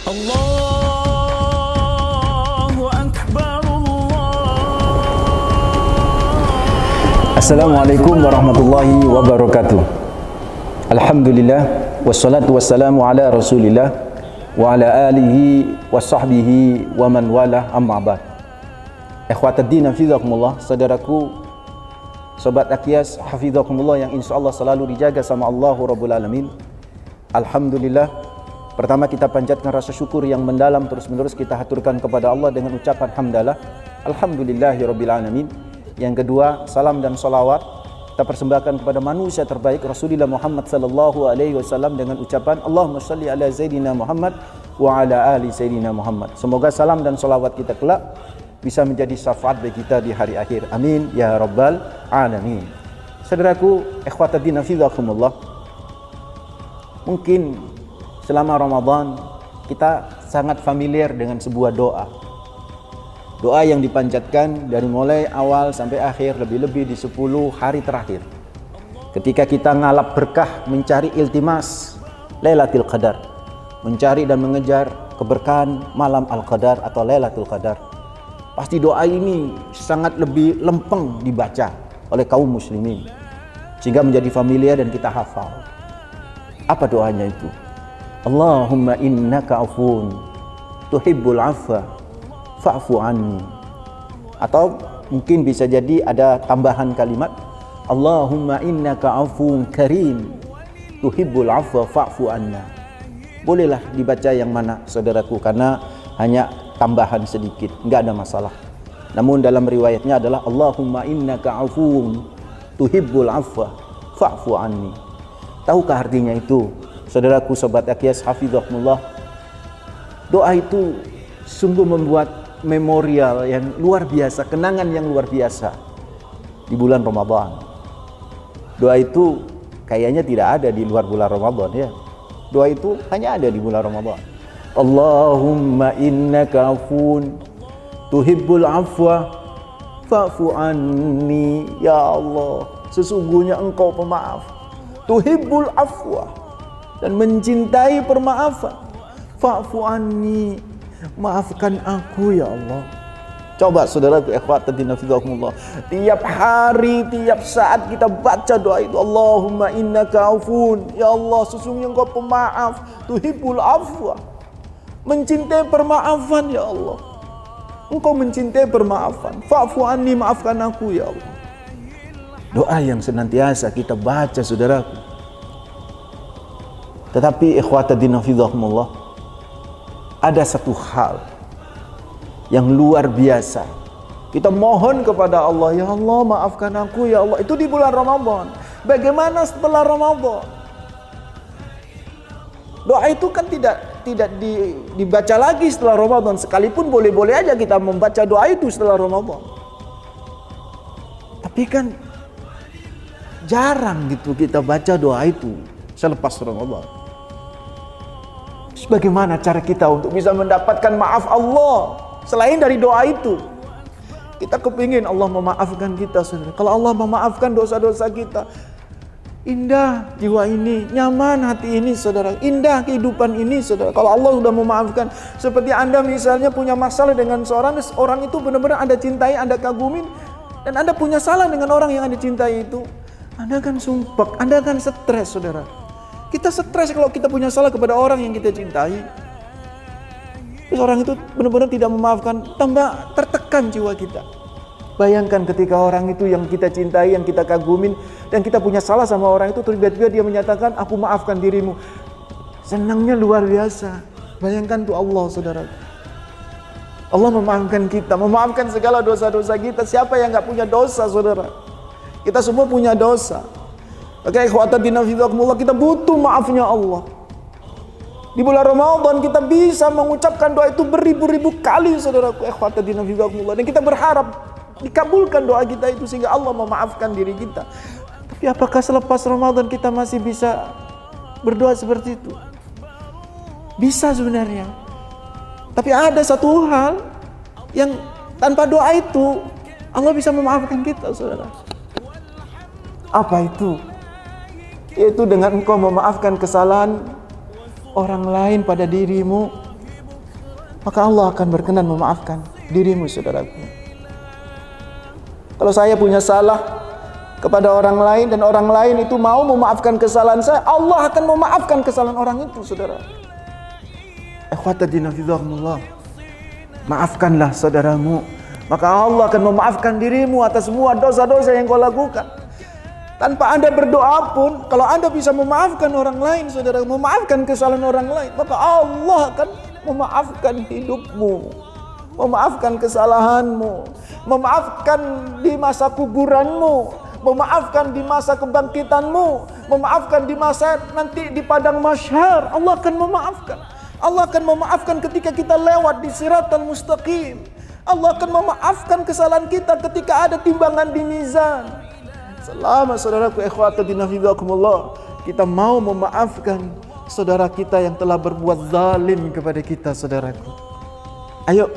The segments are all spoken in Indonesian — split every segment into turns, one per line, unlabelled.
Allahu Akbar,
Assalamualaikum warahmatullahi wabarakatuh. Alhamdulillah, wassalatu wassalamu ala rasulillah wa ala alihi wa sahbihi wa man wala, amma ba'd. Ikhwataddin hafizakumullah, saudaraku, sobat Aqyas hafizakumullah yang insyaallah selalu dijaga sama Allahu Rabbul Alamin. Alhamdulillah, pertama kita panjatkan rasa syukur yang mendalam, terus menerus kita haturkan kepada Allah dengan ucapan hamdalah, alhamdulillahi rabbil alamin. Yang kedua, salam dan salawat kita persembahkan kepada manusia terbaik Rasulullah Muhammad sallallahu alaihi wasallam dengan ucapan Allahumma shalli ala Sayyidina Muhammad wa ala ali Sayyidina Muhammad. Semoga salam dan salawat kita kelak bisa menjadi syafaat bagi kita di hari akhir. Amin ya rabbal alamin. Saudaraku, ikhwataddin hafizakumullah, mungkin selama Ramadan kita sangat familiar dengan sebuah doa. Doa yang dipanjatkan dari mulai awal sampai akhir, lebih-lebih di 10 hari terakhir. Ketika kita ngalap berkah, mencari iltimas Lailatul Qadar, mencari dan mengejar keberkahan malam Al-Qadar atau Lailatul Qadar, pasti doa ini sangat lebih lempeng dibaca oleh kaum muslimin sehingga menjadi familiar dan kita hafal. Apa doanya itu? Allahumma innaka afun tuhibbul afwa fa'fu anni. Atau mungkin bisa jadi ada tambahan kalimat Allahumma innaka afun karim tuhibbul afwa fa'fu anna. Bolehlah dibaca yang mana saudaraku, karena hanya tambahan sedikit, enggak ada masalah. Namun dalam riwayatnya adalah Allahumma innaka afun tuhibbul afwa fa'fu anni. Tahukah artinya itu? Saudaraku, sobat Aqyas hafizakumullah, doa itu sungguh membuat memorial yang luar biasa, kenangan yang luar biasa di bulan Ramadan. Doa itu kayaknya tidak ada di luar bulan Ramadan ya. Doa itu hanya ada di bulan Ramadan. Allahumma innaka afun tuhibbul afwa fa'fu anni. Ya Allah, sesungguhnya engkau pemaaf, tuhibbul afwa, dan mencintai permaafan. Fa'fu anni, maafkan aku ya Allah. Coba saudaraku ikhwataddin hafizakumullah, tiap hari, tiap saat kita baca doa itu, Allahumma innaka afun, ya Allah sesungguhnya engkau pemaaf, tuhibbul afwa, mencintai permaafan ya Allah. Engkau mencintai permaafan. Fa'fu anni, maafkan aku ya Allah. Doa yang senantiasa kita baca saudaraku. Tetapi ikhwataddin hafizakumullah, ada satu hal yang luar biasa. Kita mohon kepada Allah, ya Allah maafkan aku ya Allah. Itu di bulan Ramadan. Bagaimana setelah Ramadan? Doa itu kan tidak dibaca lagi setelah Ramadan. Sekalipun boleh-boleh aja kita membaca doa itu setelah Ramadan. Tapi kan jarang gitu kita baca doa itu selepas Ramadan. Bagaimana cara kita untuk bisa mendapatkan maaf Allah selain dari doa itu? Kita kepingin Allah memaafkan kita, saudara. Kalau Allah memaafkan dosa-dosa kita, indah jiwa ini, nyaman hati ini, saudara. Indah kehidupan ini, saudara. Kalau Allah sudah memaafkan, seperti Anda misalnya punya masalah dengan seorang, orang itu benar-benar Anda cintai, Anda kagumin, dan Anda punya salah dengan orang yang Anda cintai itu, Anda akan sumpek, Anda akan stres, saudara. Kita stres kalau kita punya salah kepada orang yang kita cintai. Terus orang itu benar-benar tidak memaafkan, tambah tertekan jiwa kita. Bayangkan ketika orang itu yang kita cintai, yang kita kagumin, dan kita punya salah sama orang itu, tiba-tiba dia menyatakan, aku maafkan dirimu. Senangnya luar biasa. Bayangkan tuh Allah, saudara. Allah memaafkan kita, memaafkan segala dosa-dosa kita. Siapa yang gak punya dosa, saudara? Kita semua punya dosa. Oke, ikhwataddin hafizakumullah, kita butuh maafnya Allah. Di bulan Ramadan kita bisa mengucapkan doa itu beribu-ribu kali, saudaraku ikhwataddin hafizakumullah, dan kita berharap dikabulkan doa kita itu sehingga Allah memaafkan diri kita. Tapi apakah selepas Ramadan kita masih bisa berdoa seperti itu? Bisa sebenarnya. Tapi ada satu hal yang tanpa doa itu Allah bisa memaafkan kita, saudara. Apa itu? Yaitu dengan engkau memaafkan kesalahan orang lain pada dirimu, maka Allah akan berkenan memaafkan dirimu, saudaraku. Kalau saya punya salah kepada orang lain dan orang lain itu mau memaafkan kesalahan saya, Allah akan memaafkan kesalahan orang itu, saudara. Ikhwatadina fidzakumullah. Maafkanlah saudaramu, maka Allah akan memaafkan dirimu atas semua dosa-dosa yang kau lakukan. Tanpa Anda berdoa pun, kalau Anda bisa memaafkan orang lain, saudara, memaafkan kesalahan orang lain, maka Allah akan memaafkan hidupmu, memaafkan kesalahanmu, memaafkan di masa kuburanmu, memaafkan di masa kebangkitanmu, memaafkan di masa nanti di padang mahsyar. Allah akan memaafkan. Allah akan memaafkan ketika kita lewat di siratal mustaqim. Allah akan memaafkan kesalahan kita ketika ada timbangan di mizan. Selama saudaraku ikhwatadina fidzakumullah, kita mau memaafkan saudara kita yang telah berbuat zalim kepada kita, saudaraku. Ayo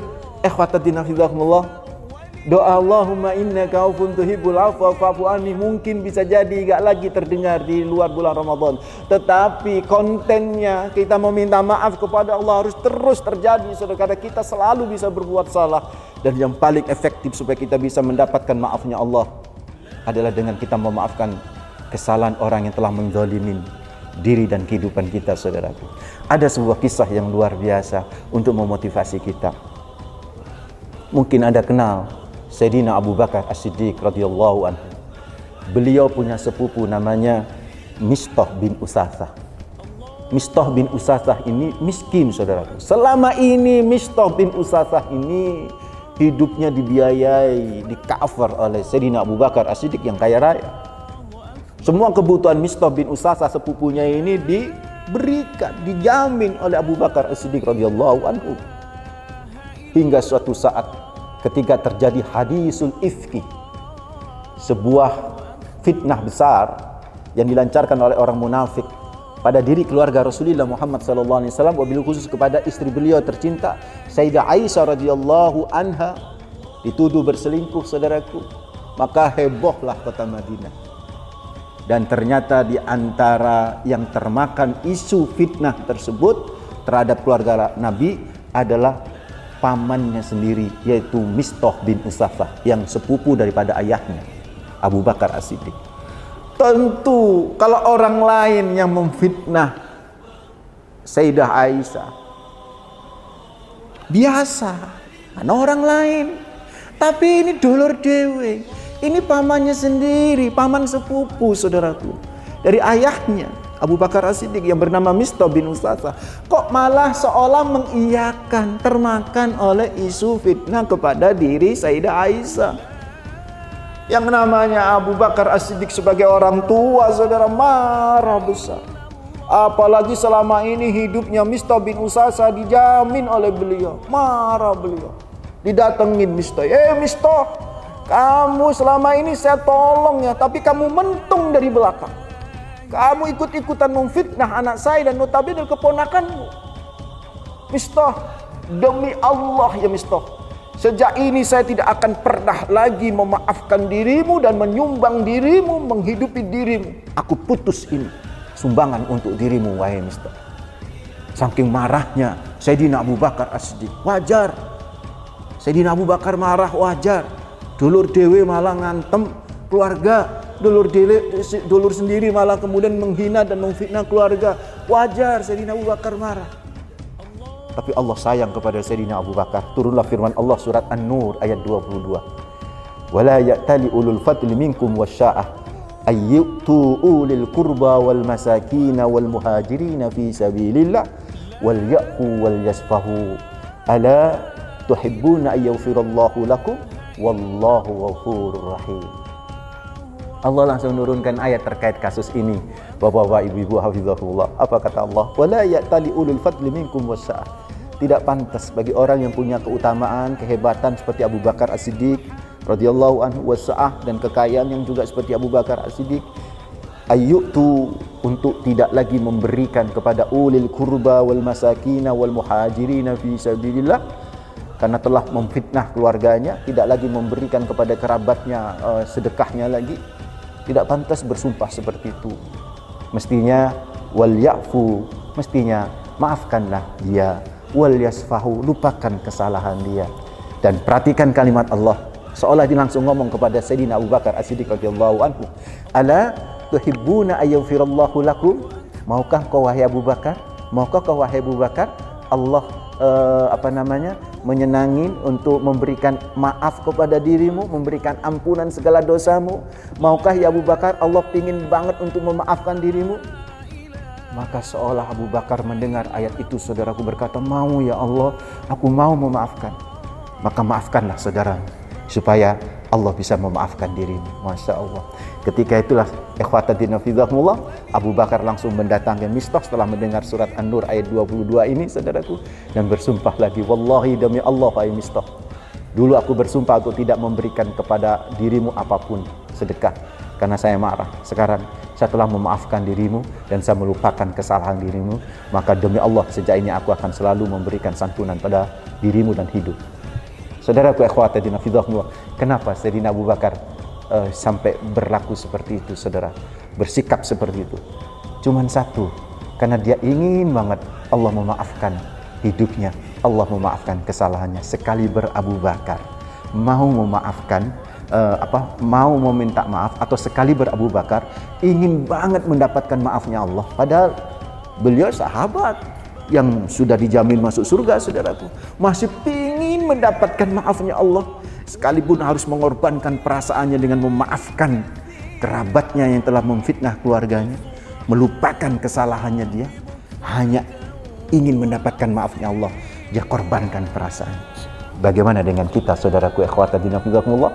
ikhwatadina fidzakumullah, doa Allahumma innaka afuwwun tuhibbul afwa fa'fu anni mungkin bisa jadi gak lagi terdengar di luar bulan Ramadan, tetapi kontennya kita meminta maaf kepada Allah harus terus terjadi, saudara, karena kita selalu bisa berbuat salah. Dan yang paling efektif supaya kita bisa mendapatkan maafnya Allah adalah dengan kita memaafkan kesalahan orang yang telah menzalimi diri dan kehidupan kita, saudaraku. Ada sebuah kisah yang luar biasa untuk memotivasi kita. Mungkin Anda kenal Sayyidina Abu Bakar As-Siddiq radhiyallahu anhu. Beliau punya sepupu namanya Mistah bin Usasah. Mistah bin Usasah ini miskin, saudaraku. Selama ini Mistah bin Usasah ini hidupnya dibiayai, di-cover oleh Sayyidina Abu Bakar As-Siddiq yang kaya raya. Semua kebutuhan Mistah bin Usasah sepupunya ini diberikan, dijamin oleh Abu Bakar As-Siddiq radhiyallahu anhu. Hingga suatu saat ketika terjadi hadisul ifki, sebuah fitnah besar yang dilancarkan oleh orang munafik pada diri keluarga Rasulullah Muhammad sallallahu alaihi wasallam, wabil khusus kepada istri beliau tercinta Sayyidah Aisyah radhiyallahu anha, dituduh berselingkuh, saudaraku. Maka hebohlah kota Madinah. Dan ternyata di antara yang termakan isu fitnah tersebut terhadap keluarga Nabi adalah pamannya sendiri, yaitu Mistah bin Usasah yang sepupu daripada ayahnya Abu Bakar As-Siddiq. Tentu kalau orang lain yang memfitnah Sayyidah Aisyah biasa, karena orang lain. Tapi ini dulur dewe, ini pamannya sendiri, paman sepupu, saudaraku, dari ayahnya Abu Bakar As-Siddiq yang bernama Mistah bin Usasah. Kok malah seolah mengiyakan, termakan oleh isu fitnah kepada diri Sayyidah Aisyah. Yang namanya Abu Bakar As-Siddiq sebagai orang tua, saudara, marah besar. Apalagi selama ini hidupnya Mistah bin Usasah dijamin oleh beliau. Marah beliau. Didatengin Mistah. Mistah, kamu selama ini saya tolong ya, tapi kamu mentung dari belakang. Kamu ikut-ikutan memfitnah anak saya dan notabene keponakanmu. Mistah, demi Allah ya Mistah, sejak ini saya tidak akan pernah lagi memaafkan dirimu dan menyumbang dirimu, menghidupi dirimu. Aku putus ini sumbangan untuk dirimu, wahai Mistah. Saking marahnya Sayyidina Abu Bakar As-Siddiq. Wajar Sayyidina Abu Bakar marah, wajar. Dulur dewe malah ngantem keluarga, dulur sendiri malah kemudian menghina dan memfitnah keluarga. Wajar Sayyidina Abu Bakar marah. Tapi Allah sayang kepada Sayyidina Abu Bakar. Turunlah firman Allah surat An-Nur ayat 22. Wala ya'tali ulul fadli minkum wasya'ah ayyutu ulil qurba wal masakin wal muhajirin fi sabilillah wal ya'fu wal yasfahu ala tuhibbuna ayyghfirallahu lakum wallahu ghafurur rahim. Allah langsung menurunkan ayat terkait kasus ini. Bapak-bapak, ibu-ibu, hafizakumullah. Apa kata Allah? Wala ya'tali ulul fadli minkum wasya'ah. Tidak pantas bagi orang yang punya keutamaan, kehebatan seperti Abu Bakar As-Siddiq radhiyallahu anhu, wasya'ah, dan kekayaan yang juga seperti Abu Bakar As-Siddiq, ayyutu, untuk tidak lagi memberikan kepada ulil kurba wal masakin wal muhajirin fi sabilillah, karena telah memfitnah keluarganya, tidak lagi memberikan kepada kerabatnya sedekahnya lagi. Tidak pantas bersumpah seperti itu. Mestinya wal ya'fu, mestinya maafkanlah dia. wal yasfahu, lupakan kesalahan dia. Dan perhatikan kalimat Allah, seolah dia langsung ngomong kepada Sayyidina Abu Bakar As-Siddiq radhiyallahu anhu, ala tuhibbuna ayyafirallahu lakum, maukah kau wahai Abu Bakar, maukah kau wahai Abu Bakar Allah menyenangi untuk memberikan maaf kepada dirimu, memberikan ampunan segala dosamu? Maukah ya Abu Bakar Allah ingin banget untuk memaafkan dirimu? Maka seolah Abu Bakar mendengar ayat itu, saudaraku berkata, mau ya Allah, aku mau memaafkan. Maka maafkanlah saudara, supaya Allah bisa memaafkan dirimu. Masya Allah. Ketika itulah ikhwataddin fillah, Abu Bakar langsung mendatangi Mistah setelah mendengar surat An-Nur ayat 22 ini, saudaraku, dan bersumpah lagi, wallahi demi Allah hai Mistah, dulu aku bersumpah aku tidak memberikan kepada dirimu apapun sedekah karena saya marah. Sekarang saya telah memaafkan dirimu dan saya melupakan kesalahan dirimu, maka demi Allah sejak ini aku akan selalu memberikan santunan pada dirimu dan hidup. Saudaraku ikhwataddin fillah, kenapa Sayyidina Abu Bakar sampai berlaku seperti itu, saudara, bersikap seperti itu? Cuman satu, karena dia ingin banget Allah memaafkan hidupnya, Allah memaafkan kesalahannya. Sekali Abu Bakar mau memaafkan, mau meminta maaf, atau sekali Abu Bakar ingin banget mendapatkan maafnya Allah, padahal beliau sahabat yang sudah dijamin masuk surga, saudaraku, masih ingin mendapatkan maafnya Allah, sekalipun harus mengorbankan perasaannya dengan memaafkan kerabatnya yang telah memfitnah keluarganya, melupakan kesalahannya, dia hanya ingin mendapatkan maafnya Allah, dia korbankan perasaan. Bagaimana dengan kita, saudaraku ikhwataddin fillah?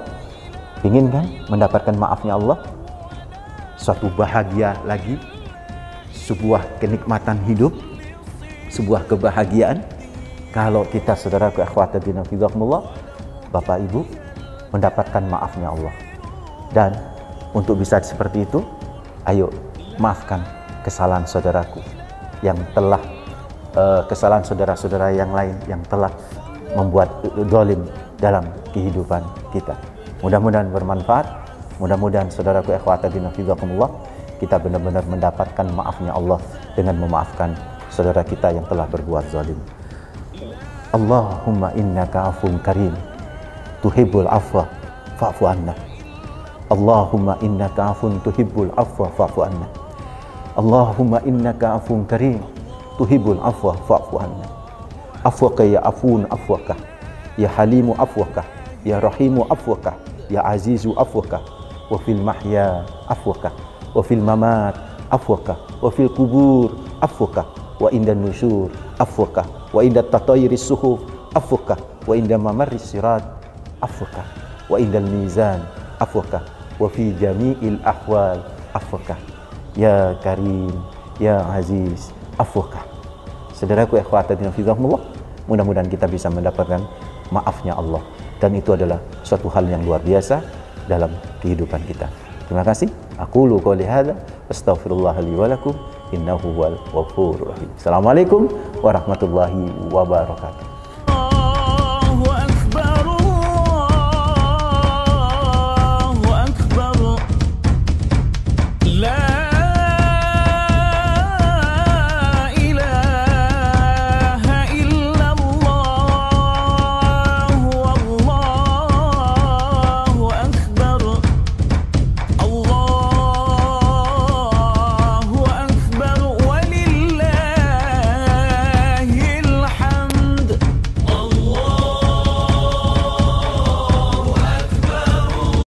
Ingin kan mendapatkan maafnya Allah? Suatu bahagia lagi, sebuah kenikmatan hidup, sebuah kebahagiaan kalau kita, saudaraku ikhwataddin fillah, Bapak Ibu, mendapatkan maafnya Allah. Dan untuk bisa seperti itu, ayo maafkan kesalahan saudaraku yang telah kesalahan saudara-saudara yang lain yang telah membuat zalim dalam kehidupan kita. Mudah-mudahan bermanfaat. Mudah-mudahan saudaraku ikhwataddin fillah, kita benar-benar mendapatkan maafnya Allah dengan memaafkan saudara kita yang telah berbuat zalim. Allahumma innaka afun karim tuhibbul afwa fa'fu anna. Allahumma innaka afun tuhibbul afwa fa'fu anna. Allahumma innaka afun karim tuhibbul afwa fa'fu anna. Afwaka ya afun afwaka, ya halimu afwaka, ya rahimu afwaka, ya azizu afwaka, wa fil mahya afwaka, wa fil mamat afwaka, wa fil kubur afwaka, wa inda nusyur afwaka, wa inda tatayris suhuf afwaka, wa inda mamarris sirat afwaka, wa inda mizan afwaka, wa fi jami'il ahwal afwaka, ya karim ya aziz afwaka. Saudaraku ikhwataddin fillah, mudah-mudahan kita bisa mendapatkan maafnya Allah, dan itu adalah suatu hal yang luar biasa dalam kehidupan kita. Terima kasih. Aqulu qouli hadza astaghfirullah li wa lakum innahu huwal ghafurur rahim. Assalamualaikum warahmatullahi wabarakatuh.